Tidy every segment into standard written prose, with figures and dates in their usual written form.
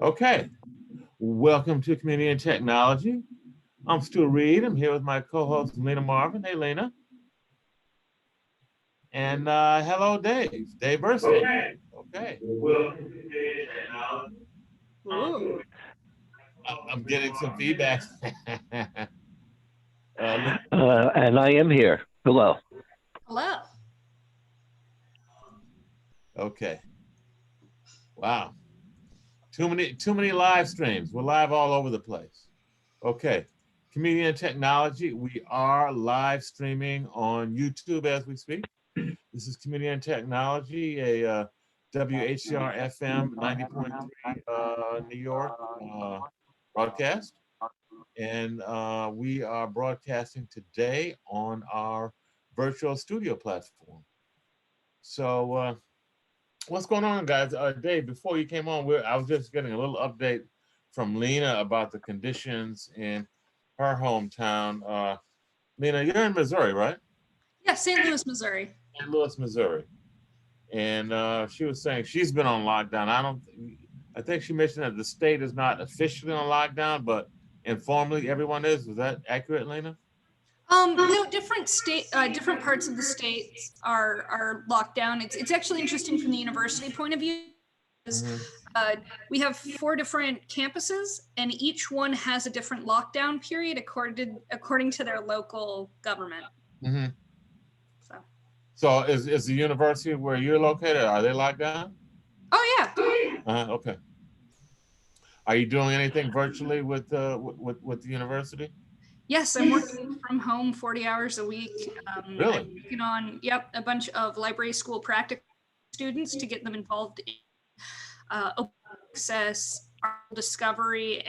Okay, welcome to Community and Technology. I'm Stu Reed. I'm here with my co-host Lena Marvin. Hey, Lena. And hello, Dave Burstein. Okay. Welcome to Community and Technology. Ooh. I'm getting some feedback. And I am here. Hello. Hello. Okay. Wow. Too many live streams. We're live all over the place. Okay. Community and Technology. We are live streaming on YouTube as we speak. This is Community and Technology, a WHCR FM 90.3 New York broadcast. And we are broadcasting today on our virtual studio platform. So what's going on, guys? Dave, before you came on, I was just getting a little update from Lena about the conditions in her hometown. Lena, you're in Missouri, right? Yeah, St. Louis, Missouri. St. Louis, Missouri. And she was saying she's been on lockdown. I think she mentioned that the state is not officially on lockdown, but informally everyone is. Was that accurate, Lena? No, different parts of the states are locked down. It's actually interesting from the university point of view. Mm-hmm. Uh, we have 4 different campuses, and each one has a different lockdown period according to their local government. Mm-hmm. So. So is the university where you're located? Are they locked down? Oh yeah. Okay. Are you doing anything virtually with the university? Yes, I'm working from home 40 hours a week. Really? I'm working on a bunch of library school practical students to get them involved in open access, art discovery,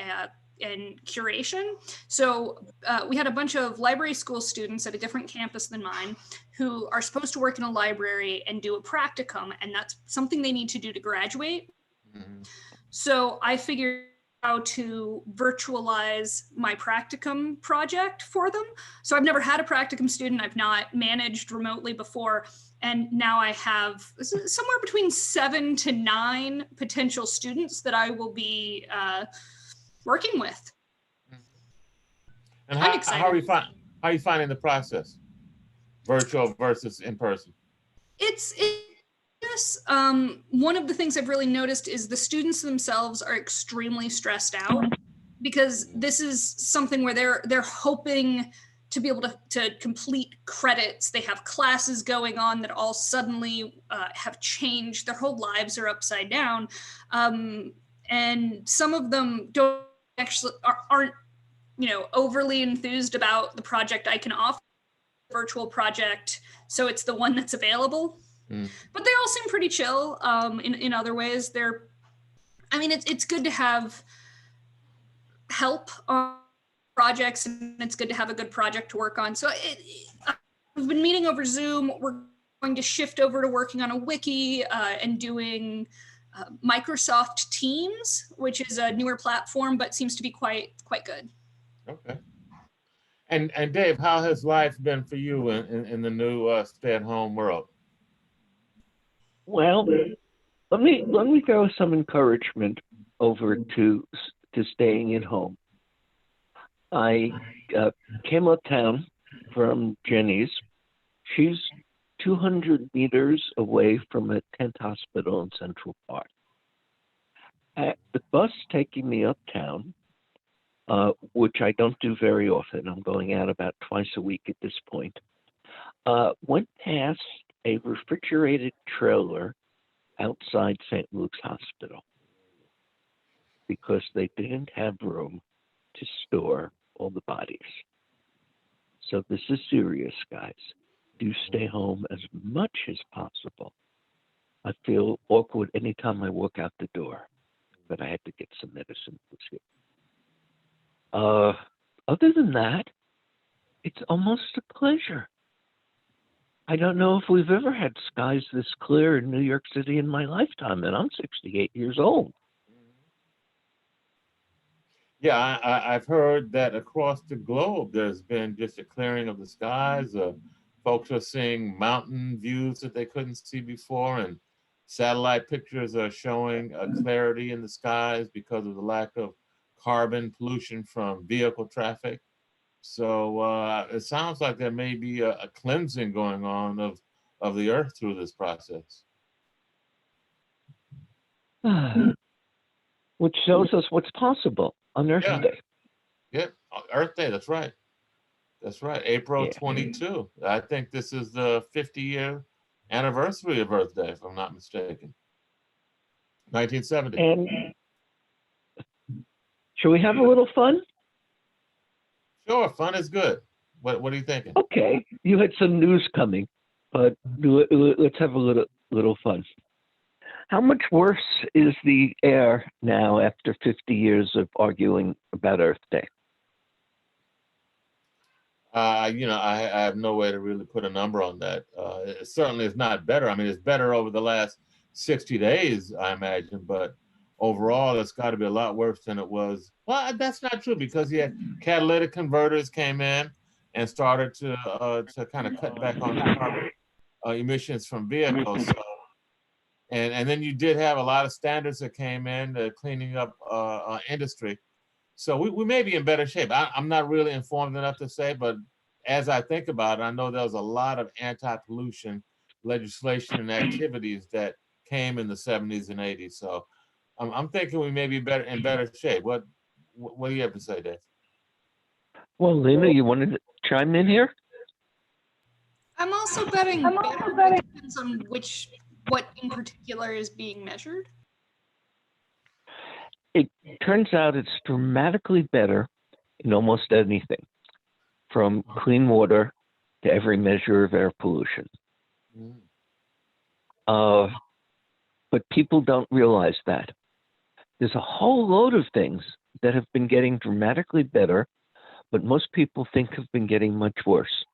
and curation. So we had a bunch of library school students at a different campus than mine who are supposed to work in a library and do a practicum, and that's something they need to do to graduate. Mm-hmm. So I figured how to virtualize my practicum project for them. So I've never had a practicum student. I've not managed remotely before. And now I have somewhere between 7 to 9 potential students that I will be working with. And I'm excited. how are you finding the process? Virtual versus in person? It's one of the things I've really noticed is the students themselves are extremely stressed out because this is something where they're hoping to be able to complete credits. They have classes going on that all suddenly have changed. Their whole lives are upside down. And some of them aren't overly enthused about the project I can offer, virtual project. So it's the one that's available. But they all seem pretty chill. In other ways, it's good to have help on projects, and it's good to have a good project to work on. So we've been meeting over Zoom. We're going to shift over to working on a wiki and doing Microsoft Teams, which is a newer platform, but seems to be quite good. Okay. And Dave, how has life been for you in the new stay-at-home world? Well, let me throw some encouragement over to staying at home. I came uptown from Jenny's. She's 200 meters away from a tent hospital in Central Park. The bus taking me uptown, which I don't do very often, I'm going out about twice a week at this point, went past a refrigerated trailer outside St. Luke's Hospital because they didn't have room to store all the bodies. So this is serious, guys. Do stay home as much as possible. I feel awkward anytime I walk out the door, but I had to get some medicine. Other than that, it's almost a pleasure. I don't know if we've ever had skies this clear in New York City in my lifetime, and I'm 68 years old. Yeah, I've heard that across the globe there's been just a clearing of the skies. Folks are seeing mountain views that they couldn't see before, and Satellite pictures are showing a clarity in the skies because of the lack of carbon pollution from vehicle traffic. So it sounds like there may be a cleansing going on of the earth through this process. Which shows us what's possible on Earth Yeah. Day. Yep, Earth Day, that's right. That's right, April Yeah. 22. I think this is the 50-year anniversary of Earth Day, if I'm not mistaken. 1970. And should we have a little fun? Sure, fun is good. What are you thinking? Okay, you had some news coming, but let's have a little fun. How much worse is the air now after 50 years of arguing about Earth Day? I have no way to really put a number on that. It certainly is not better. I mean, it's better over the last 60 days, I imagine, but overall, it's got to be a lot worse than it was. Well, that's not true because catalytic converters came in and started to kind of cut back on the carbon emissions from vehicles. So, and then you did have a lot of standards that came in cleaning up industry. So we may be in better shape. I'm not really informed enough to say, but as I think about it, I know there was a lot of anti-pollution legislation and activities that came in the 70s and 80s. So I'm thinking we may be in better shape. What do you have to say, Dave? Well, Lena, you wanted to chime in here? I'm also betting better, but it depends on what in particular is being measured. It turns out it's dramatically better in almost anything, from clean water to every measure of air pollution. But people don't realize that. There's a whole load of things that have been getting dramatically better, but most people think have been getting much worse.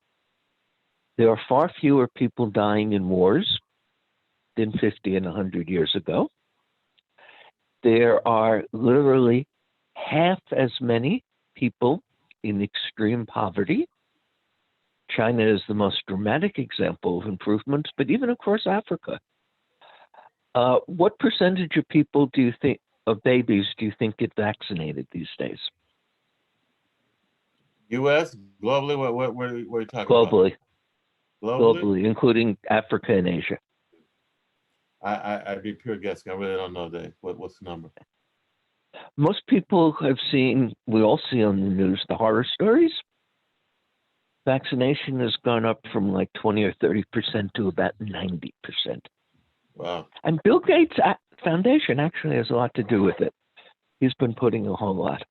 There are far fewer people dying in wars than 50 and 100 years ago. There are literally half as many people in extreme poverty. China is the most dramatic example of improvements, but even across Africa. What percentage of people do you think, of babies, do you think get vaccinated these days? U.S., globally, what are you talking Globally. about? Globally? Globally, including Africa and Asia. I'd be pure guessing. I really don't know, Dave. What's the number? Most people have seen, we all see on the news, the horror stories. Vaccination has gone up from like 20 or 30% to about 90%. Wow. And Bill Gates Foundation actually has a lot to do with it. He's been putting a whole lot.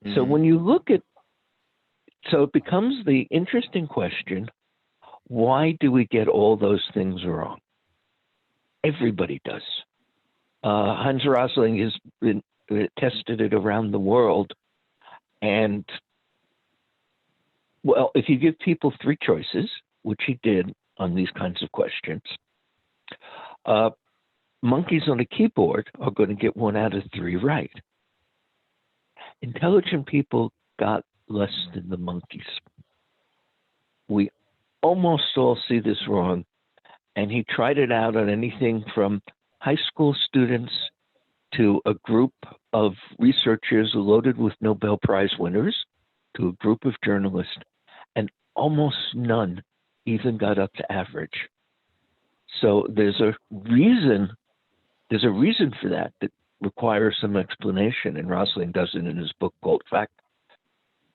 Mm-hmm. So when you look at, so it becomes the interesting question, why do we get all those things wrong? Everybody does. Hans Rosling has been tested it around the world. And, well, if you give people three choices, which he did on these kinds of questions, monkeys on a keyboard are going to get 1 out of 3 right. Intelligent people got less than the monkeys. We almost all see this wrong. And he tried it out on anything from high school students to a group of researchers loaded with Nobel Prize winners to a group of journalists, and almost none even got up to average. So there's a reason for that requires some explanation, and Rosling does it in his book called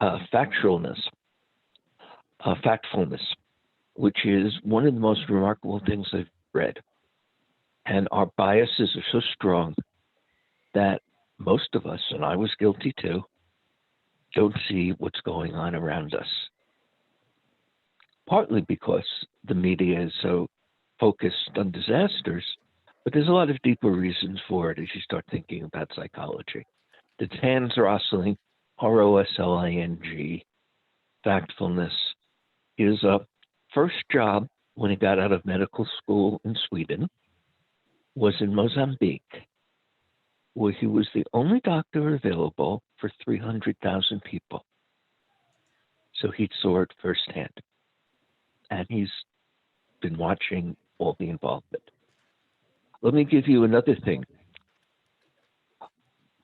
Factfulness, which is one of the most remarkable things I've read. And our biases are so strong that most of us, and I was guilty too, don't see what's going on around us. Partly because the media is so focused on disasters, but there's a lot of deeper reasons for it as you start thinking about psychology. The Hans Rosling, Rosling, Factfulness, is a first job when he got out of medical school in Sweden was in Mozambique, where he was the only doctor available for 300,000 people. So he saw it firsthand. And he's been watching all the involvement. let me give you another thing.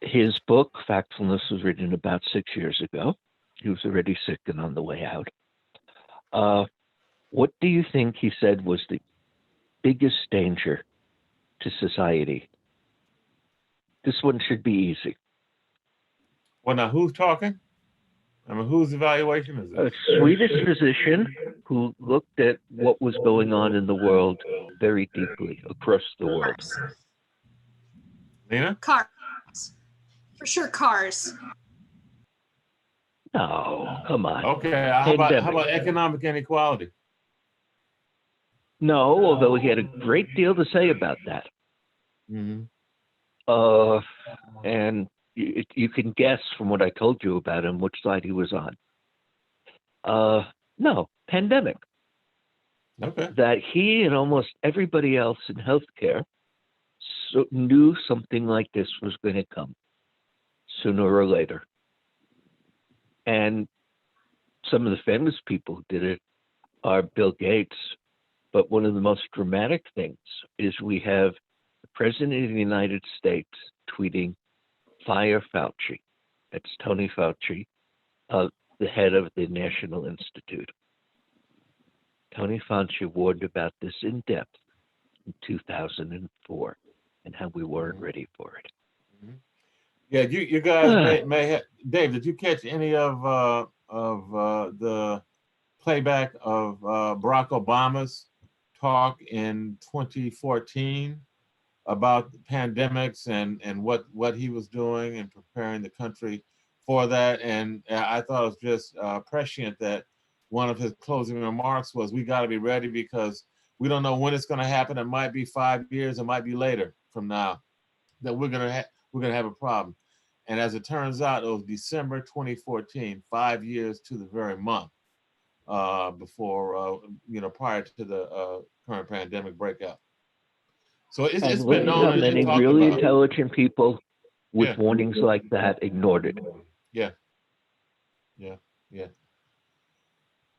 His book, Factfulness, was written about 6 years ago. He was already sick and on the way out. What do you think he said was the biggest danger to society? This one should be easy. Well, now who's talking? I mean, whose evaluation is A it? Swedish physician who looked at what was going on in the world very deeply across the world. Cars. Lena? Cars. For sure, cars. No, come on. Okay, how about Pandemic. economic inequality? No, although he had a great deal to say about that. Mm-hmm. And you can guess from what I told you about him which side he was on. No, pandemic. Okay. That he and almost everybody else in healthcare knew something like this was going to come sooner or later. And some of the famous people who did it are Bill Gates. But one of the most dramatic things is we have the President of the United States tweeting, "Fire Fauci." That's Tony Fauci, the head of the National Institute. Tony Fauci warned about this in depth in 2004 and how we weren't ready for it. Yeah, you guys may have, Dave, did you catch any of the playback of Barack Obama's talk in 2014 about pandemics and what he was doing and preparing the country for that? And I thought it was just prescient that one of his closing remarks was, we got to be ready because we don't know when it's going to happen. It might be 5 years, it might be later from now that we're going to have a problem. And as it turns out, it was December 2014, 5 years to the very month before, prior to the current pandemic breakout. So it's been known. And many really intelligent people with warnings like that ignored it. Yeah.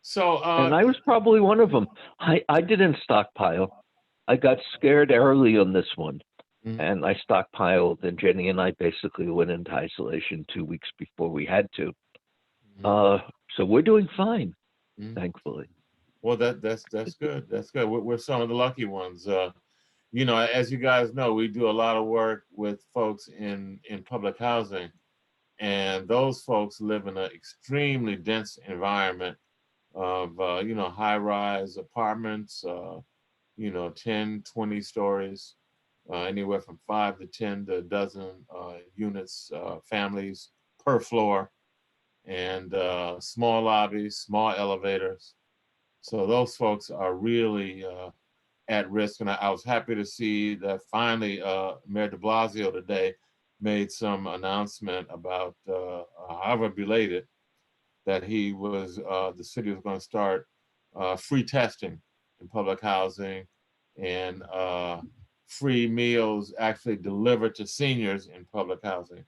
So, and I was probably one of them. I didn't stockpile. I got scared early on this one. Mm-hmm. And I stockpiled, and Jenny and I basically went into isolation 2 weeks before we had to. Mm-hmm. So we're doing fine, mm-hmm. thankfully. Well, that's good. That's good. We're some of the lucky ones. As you guys know, we do a lot of work with folks in public housing, and those folks live in an extremely dense environment of, high-rise apartments, 10, 20 stories. Anywhere from 5 to 10 to a dozen units, families per floor, and small lobbies, small elevators. So those folks are really at risk. And I was happy to see that finally Mayor de Blasio today made some announcement about, however belated, that the city was going to start free testing in public housing and free meals actually delivered to seniors in public housing.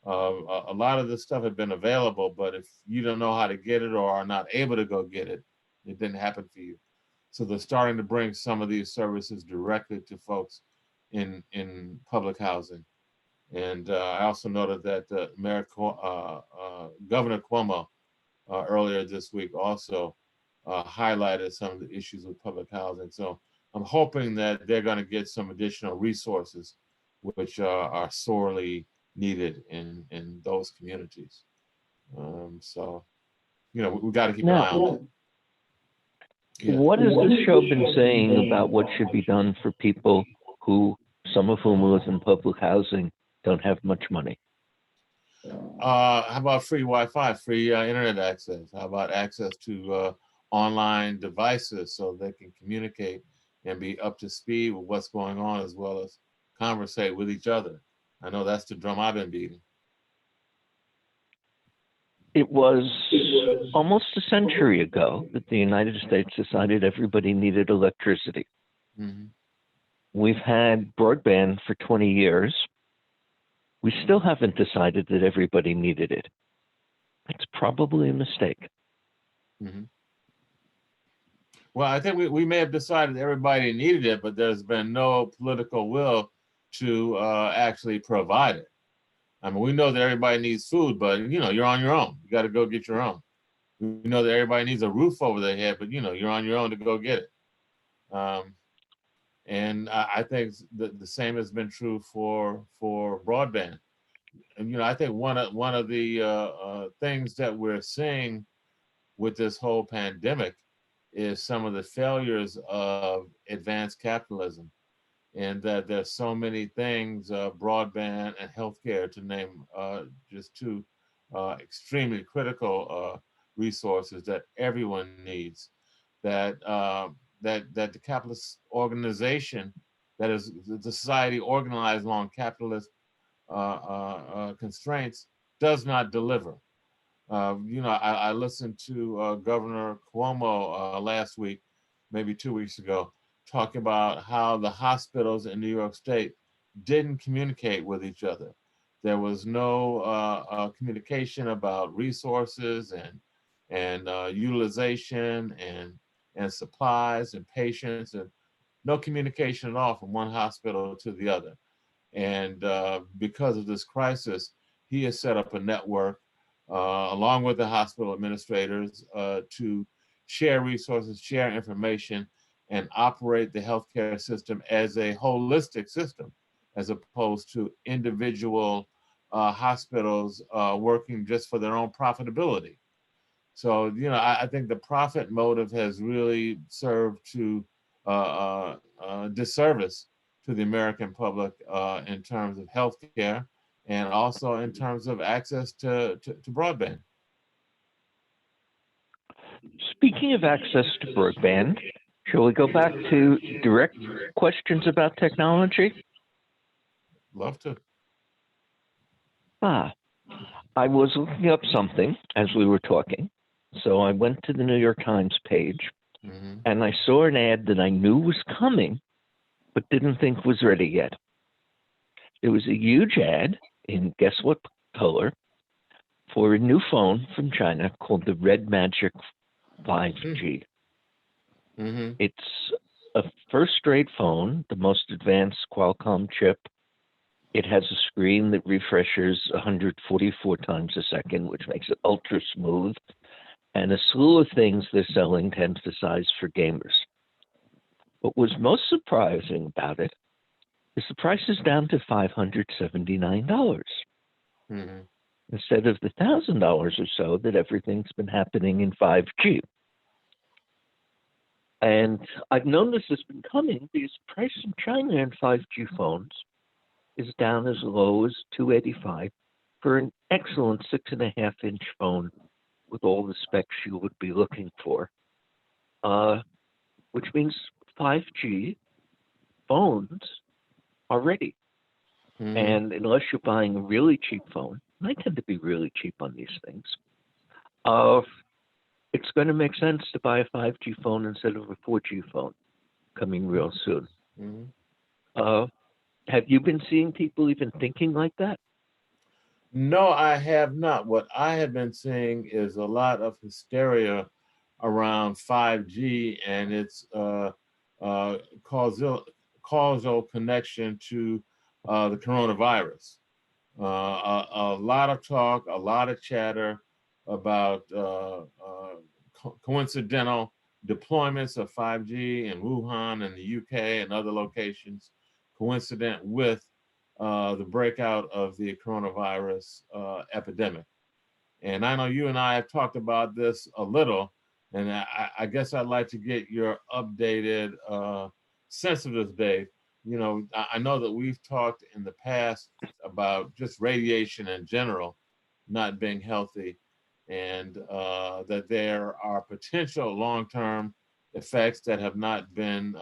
A lot of this stuff had been available, but if you don't know how to get it or are not able to go get it, it didn't happen for you. So they're starting to bring some of these services directly to folks in public housing. And I also noted that Governor Cuomo earlier this week also highlighted some of the issues with public housing. So I'm hoping that they're going to get some additional resources, which are sorely needed in those communities. We got to keep an eye on that. Yeah. What has this show been saying about what should be done for people who, some of whom live in public housing, don't have much money? How about free Wi-Fi, free internet access? How about access to online devices so they can communicate and be up to speed with what's going on, as well as conversate with each other? I know that's the drum I've been beating. It was almost a century ago that the United States decided everybody needed electricity. Mm-hmm. We've had broadband for 20 years. We still haven't decided that everybody needed it. That's probably a mistake. Mm-hmm. Well, I think we may have decided everybody needed it, but there's been no political will to actually provide it. I mean, we know that everybody needs food, but you're on your own. You got to go get your own. We know that everybody needs a roof over their head, but you're on your own to go get it. And I think the same has been true for broadband. And I think one of the things that we're seeing with this whole pandemic is some of the failures of advanced capitalism, and that there's so many things, broadband and healthcare, to name just two extremely critical resources that everyone needs, that the capitalist organization, that is the society organized along capitalist constraints, does not deliver. I listened to Governor Cuomo last week, maybe 2 weeks ago, talking about how the hospitals in New York State didn't communicate with each other. There was no communication about resources and utilization and supplies and patients, and no communication at all from one hospital to the other. And because of this crisis, he has set up a network along with the hospital administrators to share resources, share information, and operate the healthcare system as a holistic system, as opposed to individual hospitals working just for their own profitability. So, I think the profit motive has really served to disservice to the American public in terms of healthcare, and also in terms of access to broadband. Speaking of access to broadband, shall we go back to direct questions about technology? Love to. I was looking up something as we were talking. So I went to the New York Times page, and I saw an ad that I knew was coming, but didn't think was ready yet. It was a huge ad in guess what color for a new phone from China called the Red Magic 5G. It's a first-rate phone, the most advanced Qualcomm chip. It has a screen that refreshes 144 times a second, which makes it ultra smooth, and a slew of things they're selling to emphasize for gamers. What was most surprising about it is the price is down to $579 instead of the $1,000 or so that everything's been happening in 5G. And I've known this has been coming because price in China in 5G phones is down as low as $285 for an excellent 6.5-inch phone with all the specs you would be looking for, which means 5G phones are ready. And unless you're buying a really cheap phone, and I tend to be really cheap on these things, it's going to make sense to buy a 5G phone instead of a 4G phone coming real soon. Have you been seeing people even thinking like that? No, I have not. What I have been seeing is a lot of hysteria around 5G and its causal connection to the coronavirus. A lot of talk, a lot of chatter about coincidental deployments of 5G in Wuhan and the UK and other locations, coincident with the breakout of the coronavirus epidemic. And I know you and I have talked about this a little, and I guess I'd like to get your updated sense of this, Dave. I know that we've talked in the past about just radiation in general not being healthy, and that there are potential long-term effects that have not been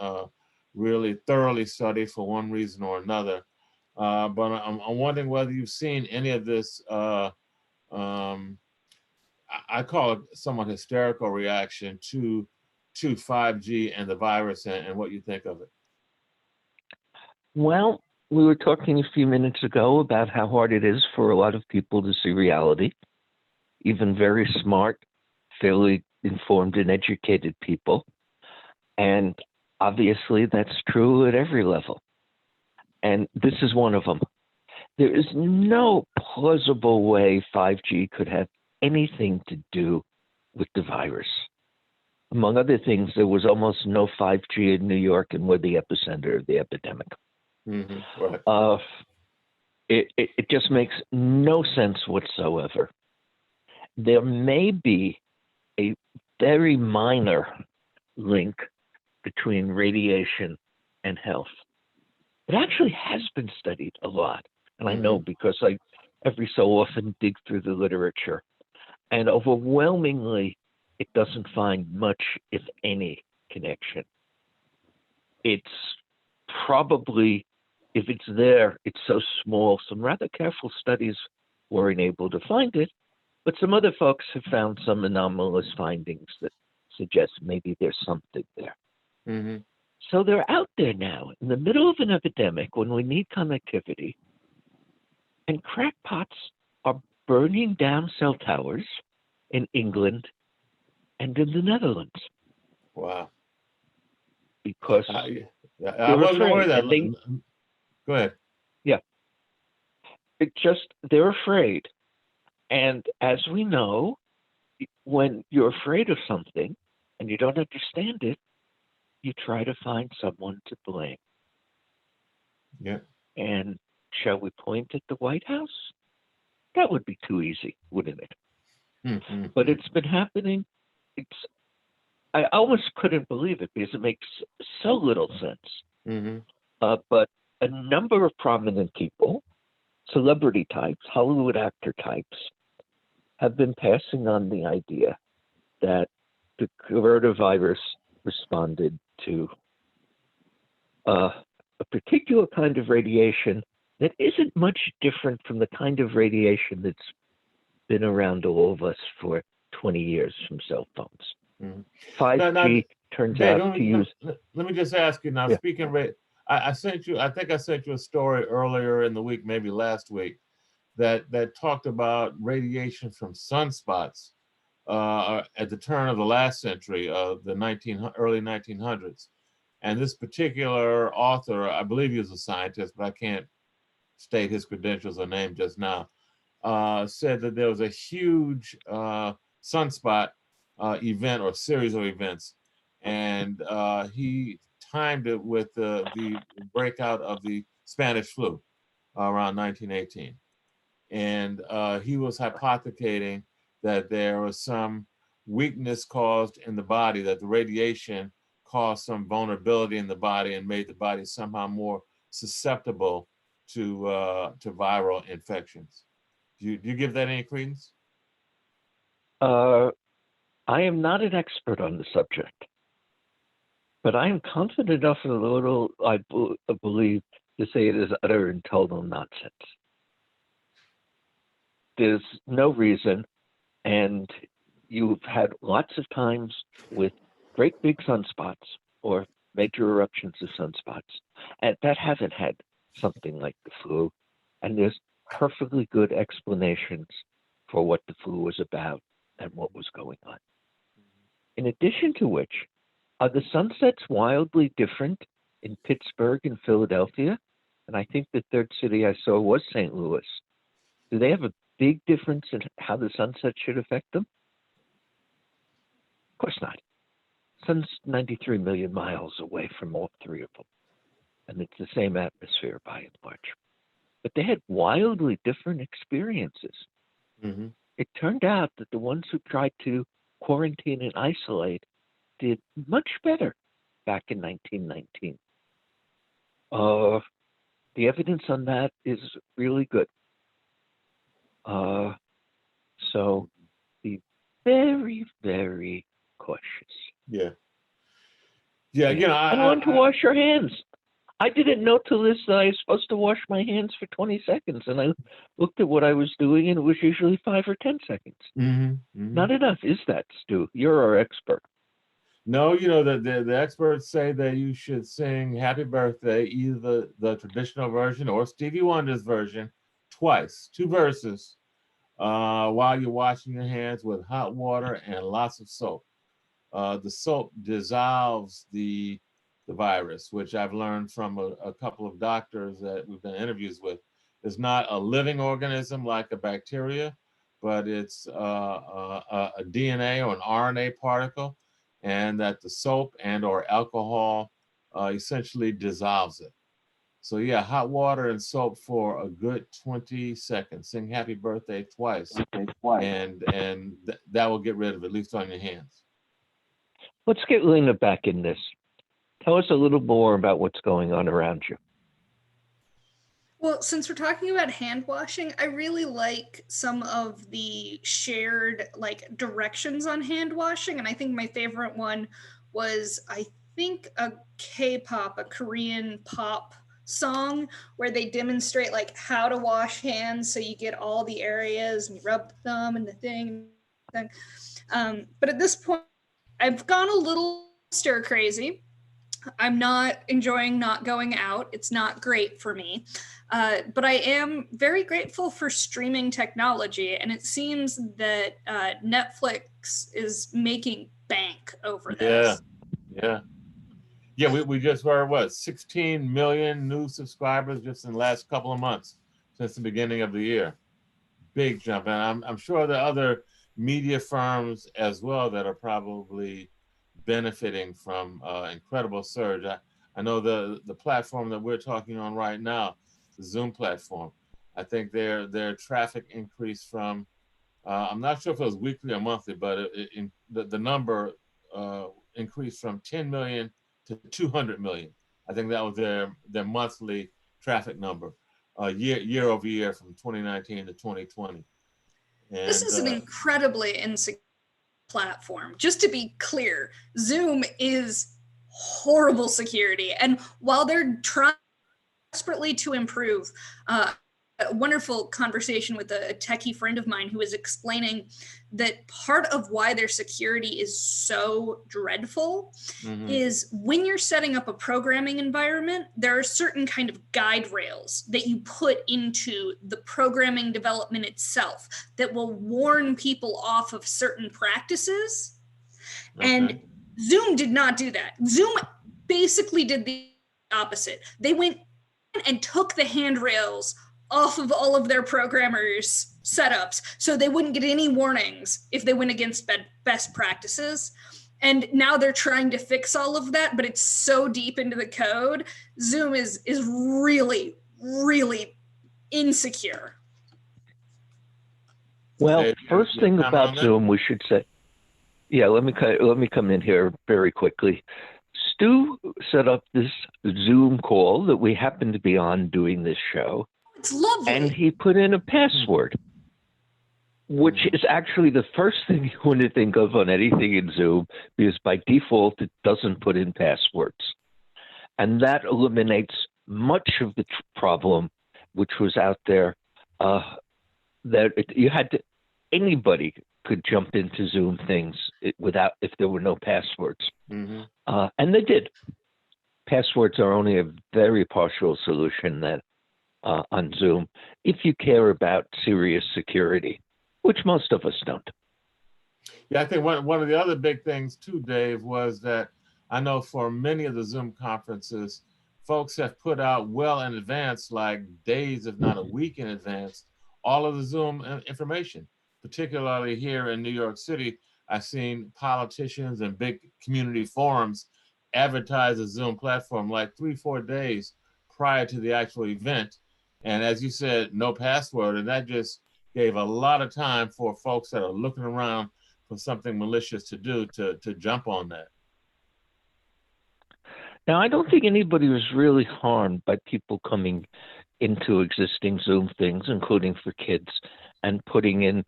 really thoroughly studied for one reason or another. But I'm wondering whether you've seen any of this, I call it somewhat hysterical reaction to 5G and the virus, and what you think of it. Well, we were talking a few minutes ago about how hard it is for a lot of people to see reality, even very smart, fairly informed and educated people. And obviously, that's true at every level. And this is one of them. There is no plausible way 5G could have anything to do with the virus. Among other things, there was almost no 5G in New York, and we're the epicenter of the epidemic. Right. It just makes no sense whatsoever. There may be a very minor link between radiation and health. It actually has been studied a lot. And I know because I every so often dig through the literature. And overwhelmingly, it doesn't find much, if any, connection. It's probably, if it's there, it's so small. Some rather careful studies weren't able to find it, but some other folks have found some anomalous findings that suggest maybe there's something there. Mm-hmm. So they're out there now in the middle of an epidemic when we need connectivity, and crackpots are burning down cell towers in England and in the Netherlands. Wow. Because I wasn't aware of that. Go ahead. Yeah. They're afraid. And as we know, when you're afraid of something and you don't understand it, you try to find someone to blame. Yeah. And shall we point at the White House? That would be too easy, wouldn't it? Mm-hmm. But it's been happening. I almost couldn't believe it because it makes so little sense. Mm-hmm. But a number of prominent people, celebrity types, Hollywood actor types, have been passing on the idea that the coronavirus responded to a particular kind of radiation that isn't much different from the kind of radiation that's been around all of us for 20 years from cell phones. Mm-hmm. 5G turns Dave, out to use. Let me just ask you now. Yeah. Speaking of, I sent you. I think I sent you a story earlier in the week, maybe last week, that talked about radiation from sunspots at the turn of the last century, of the early 1900s. And this particular author, I believe he was a scientist, but I can't state his credentials or name just now, said that there was a huge sunspot event or series of events, and he timed it with the breakout of the Spanish flu around 1918. And he was hypothecating that there was some weakness caused in the body, that the radiation caused some vulnerability in the body and made the body somehow more susceptible to viral infections. Do you give that any credence? I am not an expert on the subject, but I am confident enough in the little I believe to say it is utter and total nonsense. There's no reason, and you've had lots of times with great big sunspots or major eruptions of sunspots, and that haven't had something like the flu, and there's perfectly good explanations for what the flu was about and what was going on. In addition to which, are the sunsets wildly different in Pittsburgh and Philadelphia? And I think the third city I saw was St. Louis. Do they have a big difference in how the sunset should affect them? Of course not. Sun's 93 million miles away from all three of them, and it's the same atmosphere by and large. But they had wildly different experiences. Mm-hmm. It turned out that the ones who tried to quarantine and isolate did much better back in 1919. The evidence on that is really good. So be very, very cautious. Yeah. Yeah, you know, I want to wash your hands. I didn't know till this that I was supposed to wash my hands for 20 seconds, and I looked at what I was doing, and it was usually 5 or 10 seconds. Mm-hmm, mm-hmm. Not enough, is that, Stu? You're our expert. No, you know, the experts say that you should sing Happy Birthday, either the traditional version or Stevie Wonder's version, twice, 2 verses, while you're washing your hands with hot water and lots of soap. the soap dissolves the virus, which I've learned from a couple of doctors that we've done interviews with. It's not a living organism like a bacteria, but it's a DNA or an RNA particle, and that the soap and or alcohol essentially dissolves it. So yeah, hot water and soap for a good 20 seconds. Sing happy birthday twice, and that will get rid of it, at least on your hands. Let's get Lena back in this. Tell us a little more about what's going on around you. Well, since we're talking about hand washing, I really like some of the shared like directions on hand washing. And I think my favorite one was, I think, a K-pop, a Korean pop song where they demonstrate like how to wash hands. So you get all the areas and you rub the thumb and the thing. But at this point, I've gone a little stir crazy. I'm not enjoying not going out. It's not great for me. But I am very grateful for streaming technology. And it seems that Netflix is making bank over this. Yeah, we just heard, what, 16 million new subscribers just in the last couple of months since the beginning of the year. Big jump. And I'm sure there are other media firms as well that are probably benefiting from incredible surge. I know the platform that we're talking on right now, the Zoom platform, I think their traffic increased from, I'm not sure if it was weekly or monthly, but the number increased from 10 million to 200 million. I think that was their monthly traffic number, year over year from 2019 to 2020. And, this is an incredibly insecure platform. Just to be clear, Zoom is horrible security. And while they're trying desperately to improve, a wonderful conversation with a techie friend of mine who was explaining that part of why their security is so dreadful is when you're setting up a programming environment, there are certain kind of guide rails that you put into the programming development itself that will warn people off of certain practices. Okay. And Zoom did not do that. Zoom basically did the opposite. They went and took the handrails off of all of their programmers' setups so they wouldn't get any warnings if they went against best practices. And now they're trying to fix all of that, but it's so deep into the code. Zoom is really, really insecure. Well, first thing about Zoom, we should say, yeah, let me come in here very quickly. Stu set up this Zoom call that we happen to be on doing this show. It's lovely. And he put in a password, which is actually the first thing you want to think of on anything in Zoom, because by default, it doesn't put in passwords. And that eliminates much of the problem, which was out there, anybody could jump into Zoom things if there were no passwords. And they did. Passwords are only a very partial solution on Zoom if you care about serious security, which most of us don't. Yeah, I think one of the other big things too, Dave, was that I know for many of the Zoom conferences, folks have put out well in advance, like days, if not a week in advance, all of the Zoom information. Particularly here in New York City, I've seen politicians and big community forums advertise a Zoom platform like 3-4 days prior to the actual event. And as you said, no password. And that just gave a lot of time for folks that are looking around for something malicious to do to jump on that. Now, I don't think anybody was really harmed by people coming into existing Zoom things, including for kids, and putting in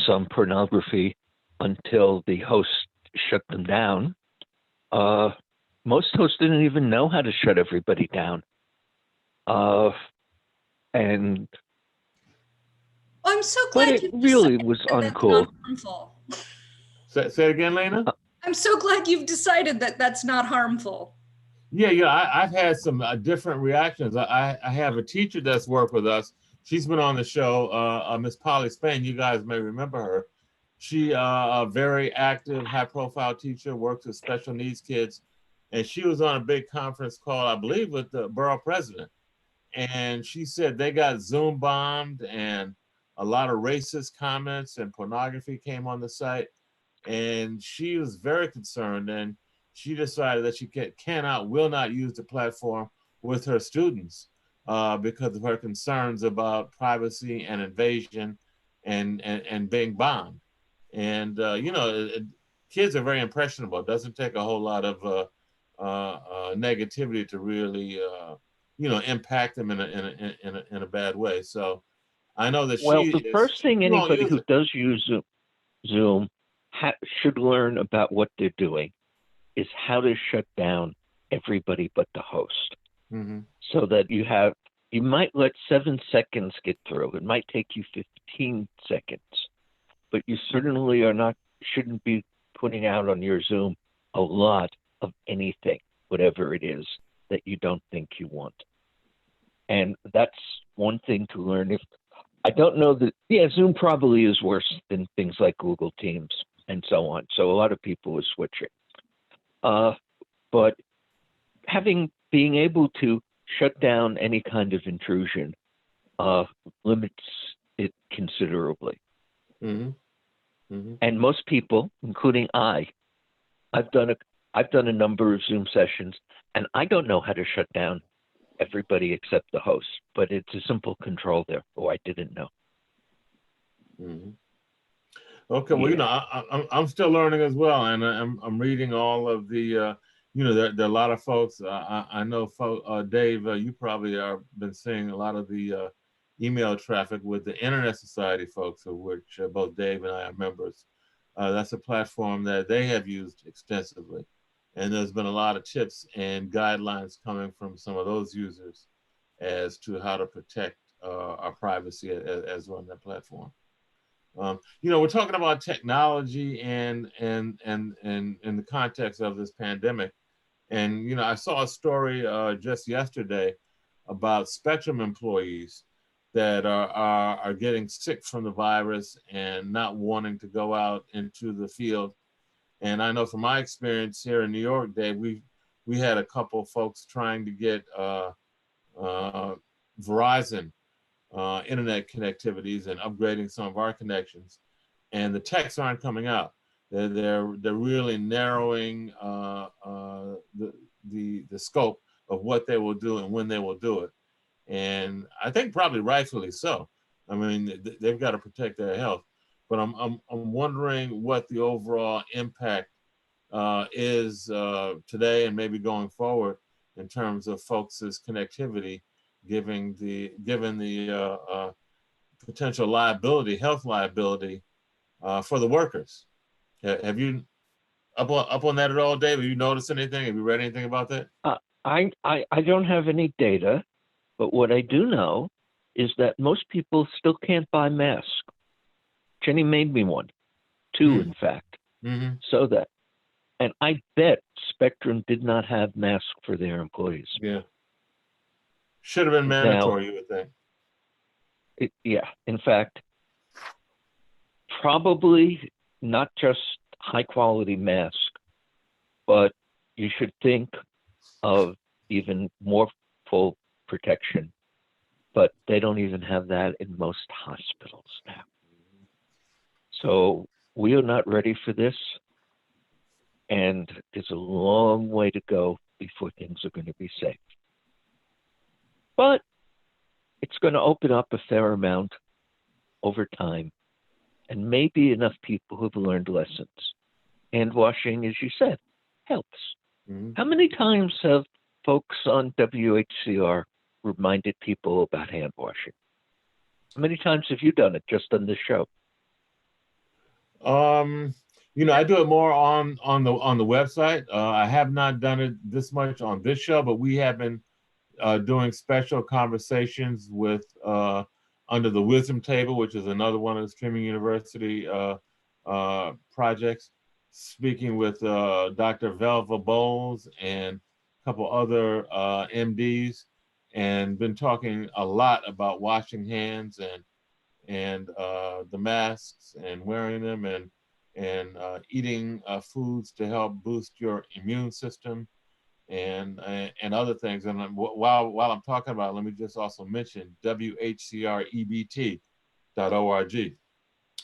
some pornography until the host shut them down. Most hosts didn't even know how to shut everybody down. And I'm so glad it really was uncool. Say it again, Lena? I'm so glad you've decided that that's not harmful. Yeah, I've had some different reactions. I have a teacher that's worked with us. She's been on the show, Miss Polly Spain. You guys may remember her. She a very active, high-profile teacher, works with special needs kids, and she was on a big conference call, I believe, with the borough president. And she said they got Zoom bombed, and a lot of racist comments and pornography came on the site. And she was very concerned, and she decided that she will not use the platform with her students because of her concerns about privacy and invasion and being bombed. And kids are very impressionable. It doesn't take a whole lot of negativity to really impact them in a bad way. So I know that Well, the first thing anybody who does use Zoom should learn about what they're doing is how to shut down everybody but the host. Mm-hmm. So that you might let 7 seconds get through. It might take you 15 seconds, but you certainly shouldn't be putting out on your Zoom a lot of anything, whatever it is that you don't think you want. And that's one thing to learn. I don't know Zoom probably is worse than things like Google Teams and so on. So a lot of people are switching. But being able to shut down any kind of intrusion limits it considerably. Mm-hmm. Mm-hmm. And most people, including I've done a number of Zoom sessions, and I don't know how to shut down everybody except the host, but it's a simple control there. Oh, I didn't know. Mm-hmm. Okay, well, I'm still learning as well, and I'm reading all of the, there are a lot of folks. I know, Dave, you probably been seeing a lot of the email traffic with the Internet Society folks, of which both Dave and I are members. That's a platform that they have used extensively, and there's been a lot of tips and guidelines coming from some of those users as to how to protect our privacy as we're on that platform. We're talking about technology and in the context of this pandemic. And, I saw a story just yesterday about Spectrum employees that are getting sick from the virus and not wanting to go out into the field. And I know from my experience here in New York, Dave, we had a couple of folks trying to get Verizon internet connectivities and upgrading some of our connections, and the techs aren't coming out. They're really narrowing the scope of what they will do and when they will do it, and I think probably rightfully so. I mean, they've got to protect their health, but I'm wondering what the overall impact is today and maybe going forward in terms of folks' connectivity, given the potential liability, health liability for the workers. Have you up on that at all, Dave? Have you noticed anything? Have you read anything about that? I don't have any data, but what I do know is that most people still can't buy masks. Jenny made me one, 2 in fact. Mm-hmm. And I bet Spectrum did not have masks for their employees. Yeah. Should have been mandatory, you would think. In fact, probably not just high quality mask, but you should think of even more full protection. But they don't even have that in most hospitals now. So we are not ready for this. And there's a long way to go before things are going to be safe. But it's going to open up a fair amount over time, and maybe enough people who've learned lessons. Hand washing, as you said, helps. Mm-hmm. How many times have folks on WHCR reminded people about hand washing? How many times have you done it just on this show? I do it more on the website. I have not done it this much on this show, but we have been doing special conversations with under the Wisdom Table, which is another one of the Streaming University projects, speaking with Dr. Velva Bowles and a couple other MDs, and been talking a lot about washing hands and the masks and wearing them and eating foods to help boost your immune system and other things. And while I'm talking about it, let me just also mention WHCREBT.org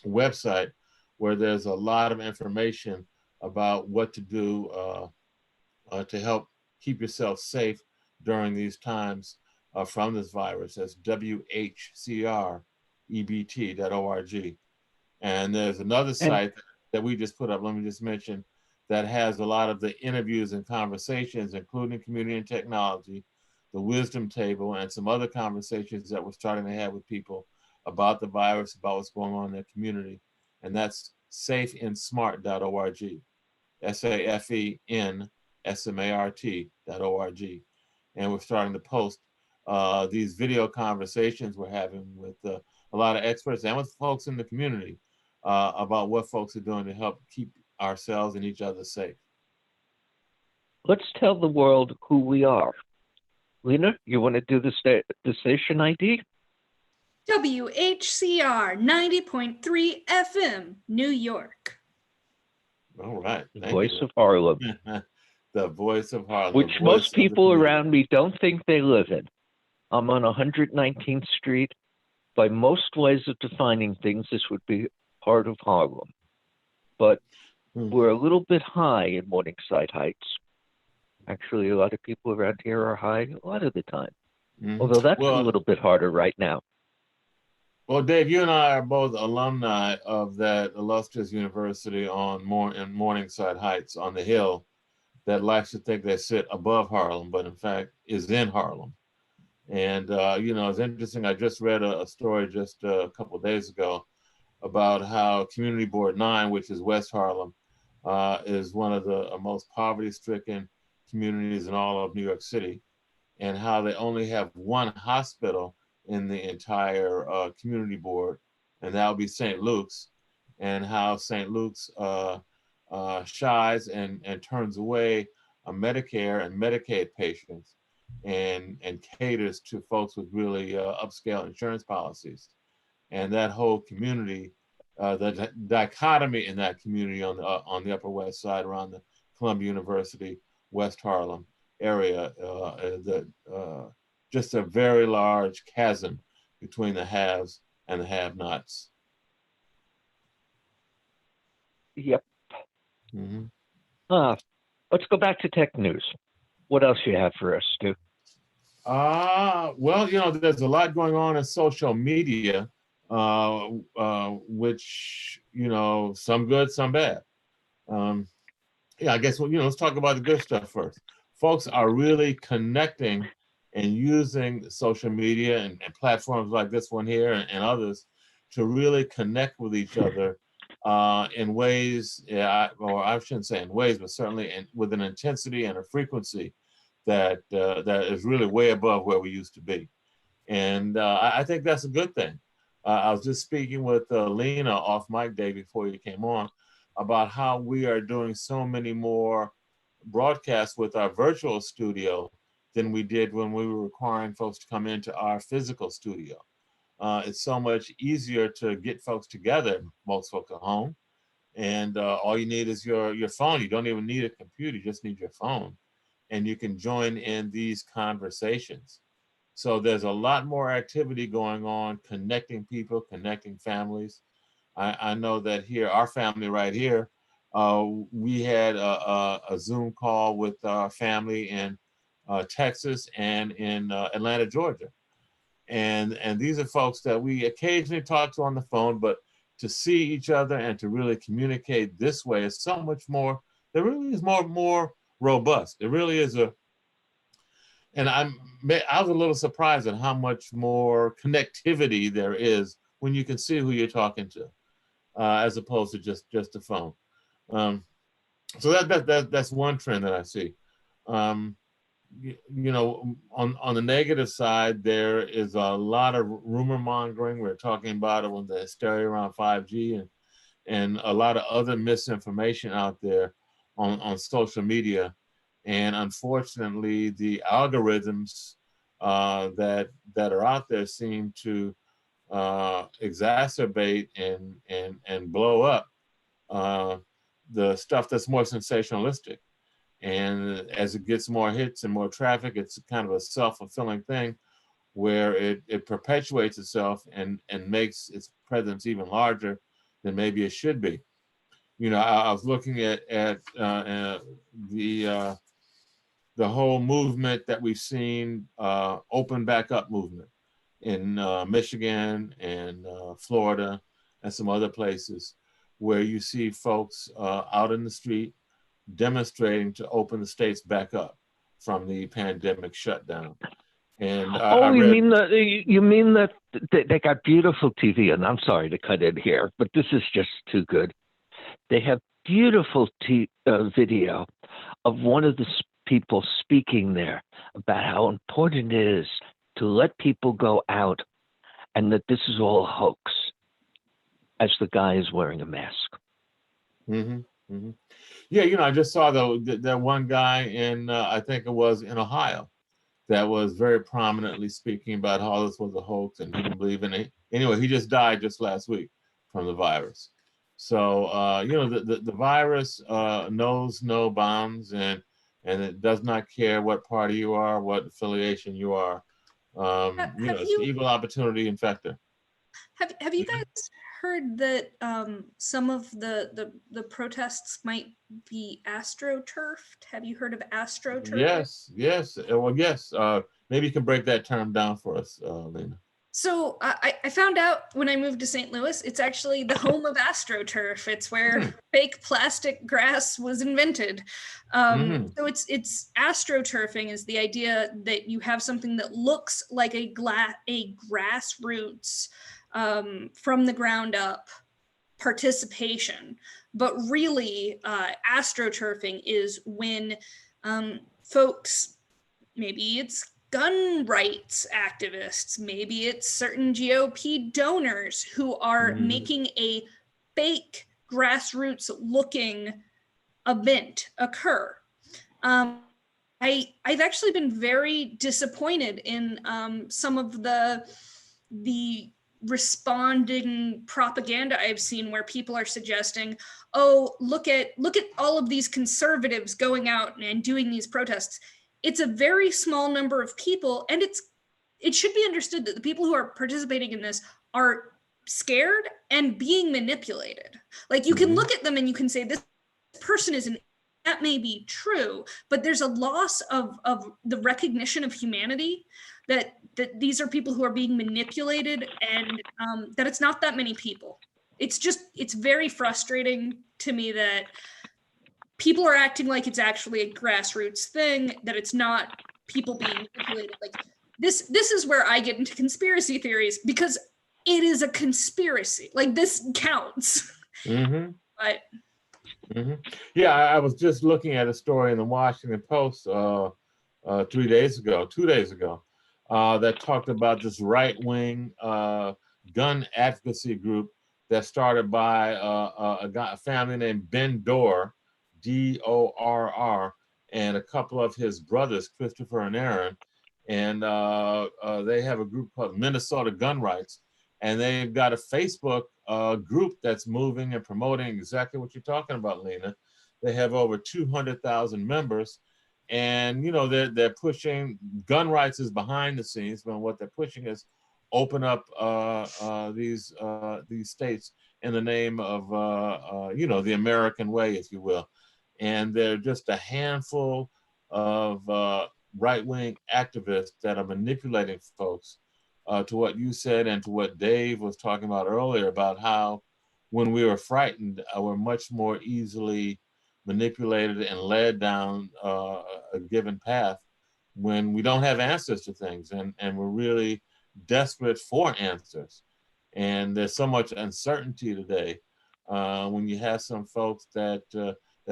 website, where there's a lot of information about what to do to help keep yourself safe during these times from this virus. That's WHCREBT.org. And there's another site that we just put up, let me just mention, that has a lot of the interviews and conversations, including community and technology, the wisdom table, and some other conversations that we're starting to have with people about the virus, about what's going on in their community. And that's safeensmart.org, SAFENSMART.org. And we're starting to post these video conversations we're having with a lot of experts and with folks in the community about what folks are doing to help keep ourselves and each other safe. Let's tell the world who we are. Lena, you want to do the station ID? WHCR 90.3 FM, New York. All right. The voice of Harlem. The voice of Harlem. Which most people around me don't think they live in. I'm on 119th Street. By most ways of defining things, this would be part of Harlem. But we're a little bit high in Morningside Heights. Actually, a lot of people around here are high a lot of the time. Although that's a little bit harder right now. Well, Dave, you and I are both alumni of that illustrious university in Morningside Heights on the hill that likes to think they sit above Harlem, but in fact is in Harlem. And, it's interesting. I just read a story just a couple of days ago about how Community Board 9, which is West Harlem, is one of the most poverty-stricken communities in all of New York City, and how they only have one hospital in the entire community board, and that would be St. Luke's, and how St. Luke's shies and turns away Medicare and Medicaid patients and caters to folks with really upscale insurance policies. And that whole community, the dichotomy in that community on the Upper West Side around the Columbia University, West Harlem area, just a very large chasm between the haves and the have-nots. Yep. Let's go back to tech news. What else you have for us, Stu? Well, there's a lot going on in social media, which, some good, some bad. I guess, let's talk about the good stuff first. Folks are really connecting and using social media and platforms like this one here and others to really connect with each other in ways, or I shouldn't say in ways, but certainly with an intensity and a frequency that is really way above where we used to be. And I think that's a good thing. I was just speaking with Lena off mic day before you came on about how we are doing so many more broadcasts with our virtual studio than we did when we were requiring folks to come into our physical studio. It's so much easier to get folks together. Most folks are home, and all you need is your phone. You don't even need a computer, you just need your phone. And you can join in these conversations. So there's a lot more activity going on, connecting people, connecting families. I know that here, our family right here, we had a Zoom call with our family in Texas and in Atlanta, Georgia. And these are folks that we occasionally talk to on the phone, but to see each other and to really communicate this way is so much more, there really is more robust. It really is and I was a little surprised at how much more connectivity there is when you can see who you're talking to, as opposed to just a phone. So that's one trend that I see. On the negative side, there is a lot of rumor mongering. We're talking about it with the hysteria around 5G and a lot of other misinformation out there on social media. And unfortunately, the algorithms that are out there seem to exacerbate and blow up the stuff that's more sensationalistic. And as it gets more hits and more traffic, it's kind of a self-fulfilling thing where it perpetuates itself and makes its presence even larger than maybe it should be. You know, I was looking at the whole movement that we've seen, open back up movement in Michigan and Florida and some other places, where you see folks out in the street demonstrating to open the states back up from the pandemic shutdown. And oh, you mean that they got beautiful TV? And I'm sorry to cut in here, but this is just too good. They have beautiful video of one of the people speaking there about how important it is to let people go out, and that this is all a hoax, as the guy is wearing a mask. Mm-hmm, mm-hmm. Yeah, you know, I just saw that one guy in I think it was in Ohio, that was very prominently speaking about how this was a hoax and he didn't believe in it. Anyway, he just died just last week from the virus. So you know, the virus knows no bounds, and it does not care what party you are, what affiliation you are. You know, it's an equal opportunity infector. Have you guys heard that some of the protests might be astroturfed? Have you heard of astroturfing? Yes, yes. Well, yes. Maybe you can break that term down for us, Lena. So I found out when I moved to St. Louis, it's actually the home of AstroTurf. It's where fake plastic grass was invented. So it's astroturfing is the idea that you have something that looks like a grassroots from the ground up participation, but really astroturfing is when folks, maybe it's gun rights activists, maybe it's certain GOP donors who are making a fake grassroots looking event occur. I've actually been very disappointed in some of the responding propaganda I've seen, where people are suggesting, oh, look at all of these conservatives going out and doing these protests. It's a very small number of people, and it should be understood that the people who are participating in this are scared and being manipulated. Like, you can look at them and you can say, this person isn't, that may be true, but there's a loss of the recognition of humanity, that these are people who are being manipulated, and that it's not that many people. It's very frustrating to me that people are acting like it's actually a grassroots thing, that it's not people being manipulated. Like, this is where I get into conspiracy theories, because it is a conspiracy. Like, this counts. But yeah, I was just looking at a story in the Washington Post 2 days ago, that talked about this right-wing gun advocacy group that started by a family named Ben Dorr, D-O-R-R, and a couple of his brothers, Christopher and Aaron. And they have a group called Minnesota Gun Rights. And they've got a Facebook group that's moving and promoting exactly what you're talking about, Lena. They have over 200,000 members. And, you know, they're pushing, gun rights is behind the scenes, but what they're pushing is open up these states in the name of, you know, the American way, if you will. And they're just a handful of right-wing activists that are manipulating folks to what you said and to what Dave was talking about earlier, about how when we were frightened, we're much more easily manipulated and led down a given path when we don't have answers to things, and we're really desperate for answers. And there's so much uncertainty today when you have some folks that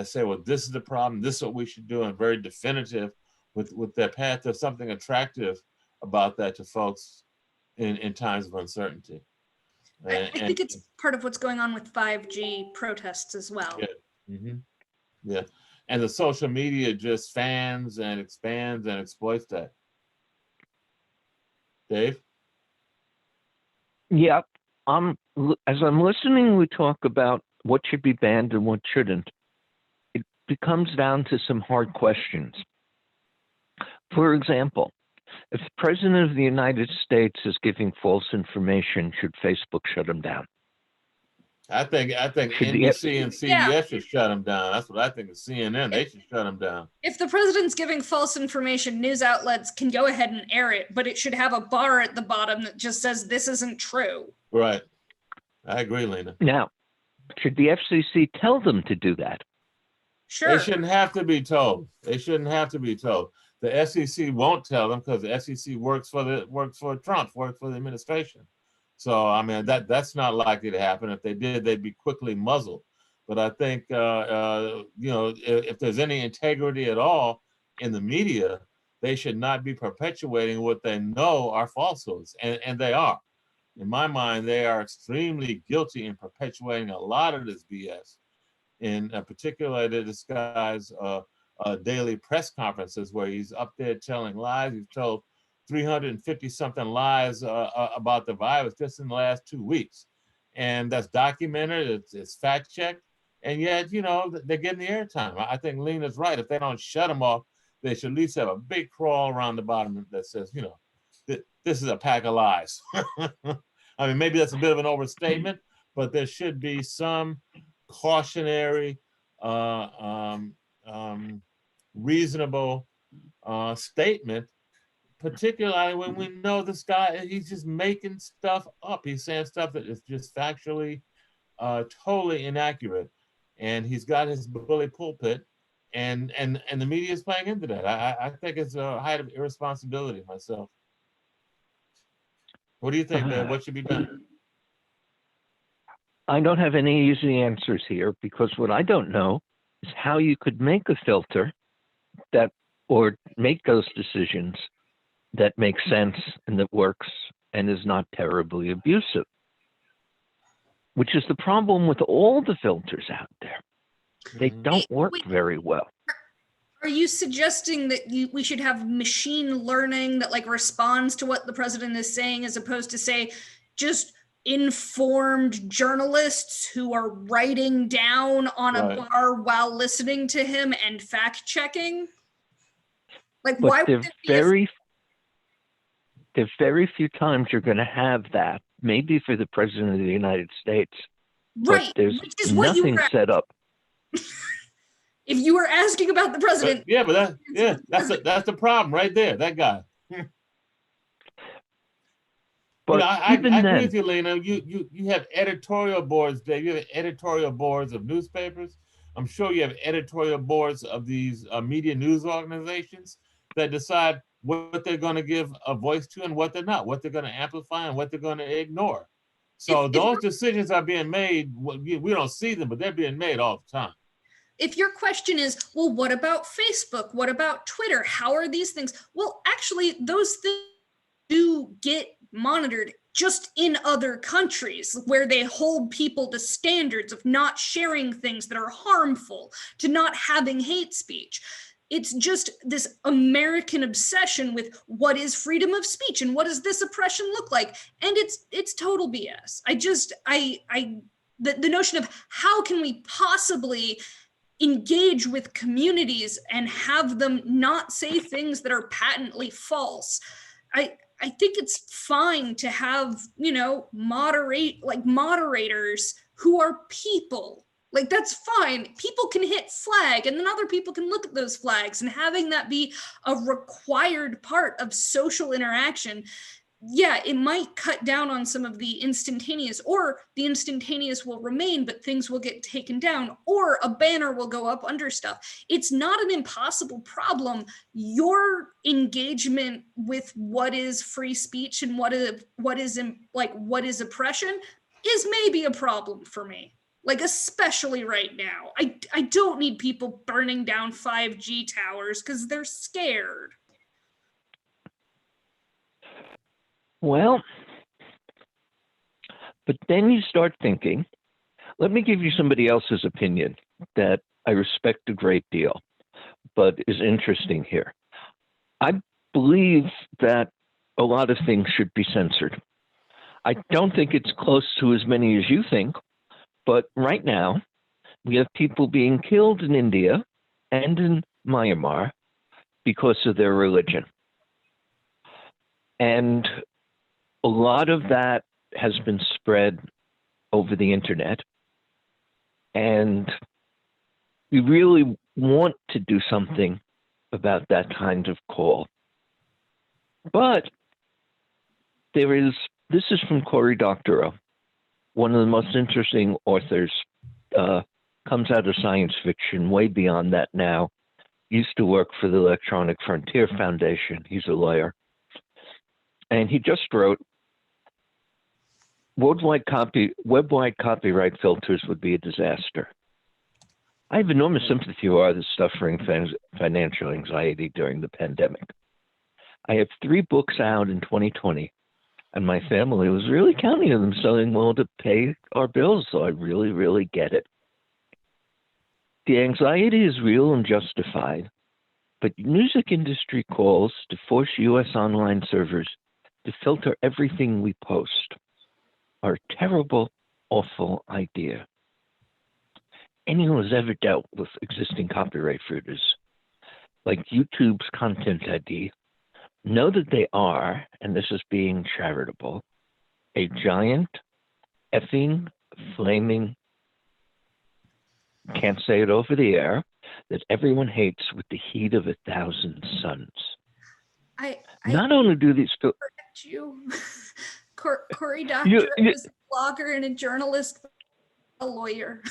say, well, this is the problem, this is what we should do, and very definitive with their path. There's something attractive about that to folks in times of uncertainty. I think it's part of what's going on with 5G protests as well. Yeah. Yeah. And the social media just fans and expands and exploits that. Dave? Yeah, as I'm listening, we talk about what should be banned and what shouldn't. It becomes down to some hard questions. For example, if the President of the United States is giving false information, should Facebook shut him down? I think Should the NBC and Yeah. CBS should shut him down. That's what I think of CNN. They should shut him down. If the president's giving false information, news outlets can go ahead and air it, but it should have a bar at the bottom that just says this isn't true. Right. I agree, Lena. Now, should the FCC tell them to do that? Sure. They shouldn't have to be told. They shouldn't have to be told. The FCC won't tell them because the FCC works for Trump, works for the administration. So I mean that's not likely to happen. If they did, they'd be quickly muzzled. But I think if there's any integrity at all in the media, they should not be perpetuating what they know are falsehoods, and they are. In my mind, they are extremely guilty in perpetuating a lot of this BS. In particular, this guy's daily press conferences where he's up there telling lies. He's told 350 something lies about the virus just in the last 2 weeks. And that's documented, it's fact checked. And yet, they're getting the airtime. I think Lena's right. If they don't shut them off, they should at least have a big crawl around the bottom that says, this is a pack of lies. I mean, maybe that's a bit of an overstatement, but there should be some cautionary, reasonable statement, particularly when we know this guy, he's just making stuff up. He's saying stuff that is just factually totally inaccurate. And he's got his bully pulpit, and the media is playing into that. I think it's a height of irresponsibility myself. What do you think, Ben? What should be done? I don't have any easy answers here because what I don't know is how you could make a filter or make those decisions that make sense and that works and is not terribly abusive, which is the problem with all the filters out there. They don't work very well. Are you suggesting that we should have machine learning that responds to what the president is saying, as opposed to, say, just informed journalists who are writing down on a bar while listening to him and fact checking? Why would there's very few times you're going to have that. Maybe for the president of the United States, right? But there's nothing set up. If you were asking about the president, that's the problem right there. That guy. But I agree with you, Lena. You have editorial boards, Dave. You have editorial boards of newspapers. I'm sure you have editorial boards of these media news organizations that decide what they're going to give a voice to and what they're not, what they're going to amplify and what they're going to ignore. So those decisions are being made. We don't see them, but they're being made all the time. If your question is, well, what about Facebook? What about Twitter? How are these things? Well, actually, those things do get monitored just in other countries where they hold people to standards of not sharing things that are harmful, to not having hate speech. It's just this American obsession with what is freedom of speech and what does this oppression look like? And it's total BS. The notion of how can we possibly engage with communities and have them not say things that are patently false. I think it's fine to have, moderators who are people. That's fine. People can hit flag and then other people can look at those flags, and having that be a required part of social interaction. Yeah, it might cut down on some of the instantaneous, or the instantaneous will remain, but things will get taken down, or a banner will go up under stuff. It's not an impossible problem. Your engagement with what is free speech and what is oppression is maybe a problem for me. Especially right now. I don't need people burning down 5G towers because they're scared. Well, but then you start thinking, let me give you somebody else's opinion that I respect a great deal, but is interesting here. I believe that a lot of things should be censored. I don't think it's close to as many as you think, but right now we have people being killed in India and in Myanmar because of their religion. And a lot of that has been spread over the internet. And we really want to do something about that kind of call. But this is from Cory Doctorow, one of the most interesting authors, comes out of science fiction, way beyond that now. Used to work for the Electronic Frontier Foundation. He's a lawyer. And he just wrote, web-wide copyright filters would be a disaster. I have enormous sympathy for others suffering financial anxiety during the pandemic. I have 3 books out in 2020, and my family was really counting on them selling well to pay our bills, so I really, really get it. The anxiety is real and justified, but music industry calls to force U.S. online servers to filter everything we post are a terrible, awful idea. Anyone who's ever dealt with existing copyright filters, like YouTube's Content ID, know that they are, and this is being charitable, a giant, effing, flaming, can't say it over the air, that everyone hates with the heat of 1,000 suns. I Not only do these correct you. Cory Doctorow is a blogger and a journalist, a lawyer.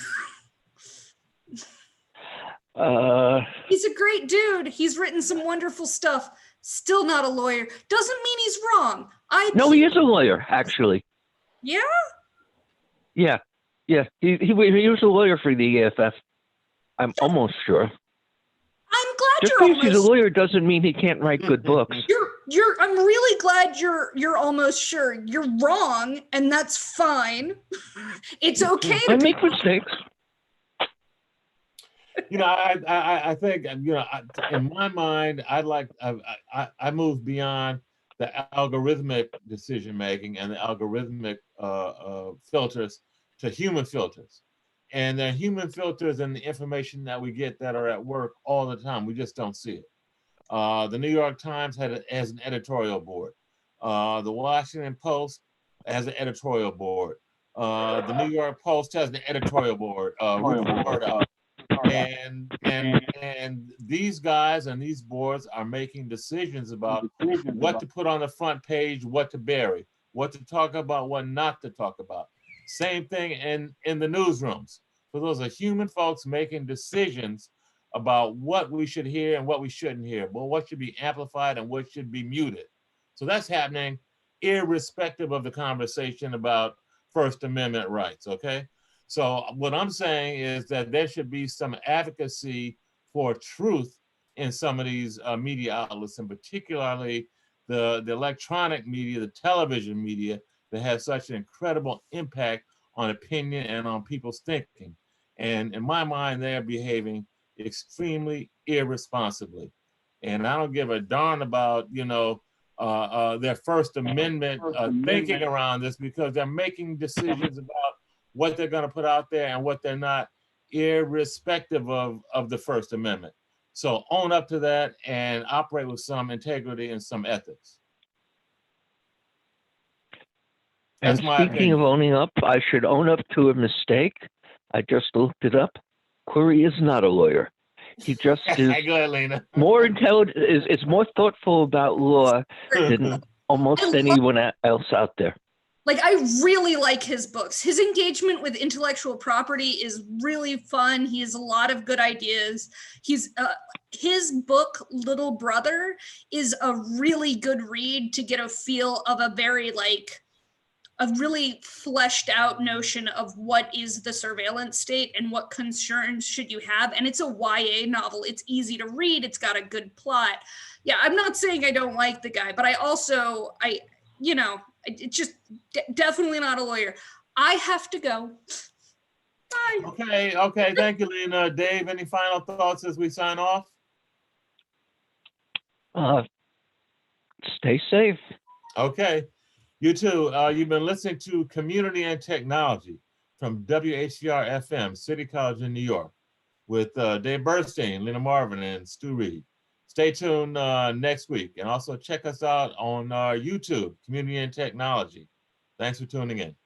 He's a great dude. He's written some wonderful stuff. Still not a lawyer. Doesn't mean he's wrong. No, he is a lawyer, actually. Yeah? Yeah. He was a lawyer for the EFF. I'm almost sure. I'm glad Just you're because he's a almost. lawyer doesn't mean he can't write good books. I'm really glad you're almost sure. You're wrong, and that's fine. It's okay to I be make mistakes. I think, in my mind, I move beyond the algorithmic decision making and the algorithmic filters to human filters. And the human filters and the information that we get that are at work all the time, we just don't see it. The New York Times has an editorial board. The Washington Post has an editorial board. The New York Post has an editorial board. And these guys and these boards are making decisions about what to put on the front page, what to bury, what to talk about, what not to talk about. Same thing in the newsrooms. So those are human folks making decisions about what we should hear and what we shouldn't hear, but what should be amplified and what should be muted. So that's happening irrespective of the conversation about First Amendment rights, okay? So what I'm saying is that there should be some advocacy for truth in some of these media outlets, and particularly the electronic media, the television media, that has such an incredible impact on opinion and on people's thinking. And in my mind, they're behaving extremely irresponsibly. And I don't give a darn about, their First Amendment thinking around this, because they're making decisions about what they're going to put out there and what they're not, irrespective of the First Amendment. So own up to that and operate with some integrity and some ethics. And speaking of owning up, I should own up to a mistake. I just looked it up. Cory is not a lawyer. He just is Go ahead, Lena. more intelligent, is more thoughtful about law than almost anyone else out there. Like, I really like his books. His engagement with intellectual property is really fun. He has a lot of good ideas. His book, Little Brother, is a really good read to get a feel of a really fleshed out notion of what is the surveillance state and what concerns should you have. And it's a YA novel. It's easy to read. It's got a good plot. Yeah, I'm not saying I don't like the guy, but it's just definitely not a lawyer. I have to go. Bye. Okay. Thank you, Lena. Dave, any final thoughts as we sign off? Stay safe. Okay. You too. You've been listening to Community and Technology from WHCR FM, City College in New York, with Dave Bernstein, Lena Marvin, and Stu Reed. Stay tuned next week, and also check us out on YouTube, Community and Technology. Thanks for tuning in.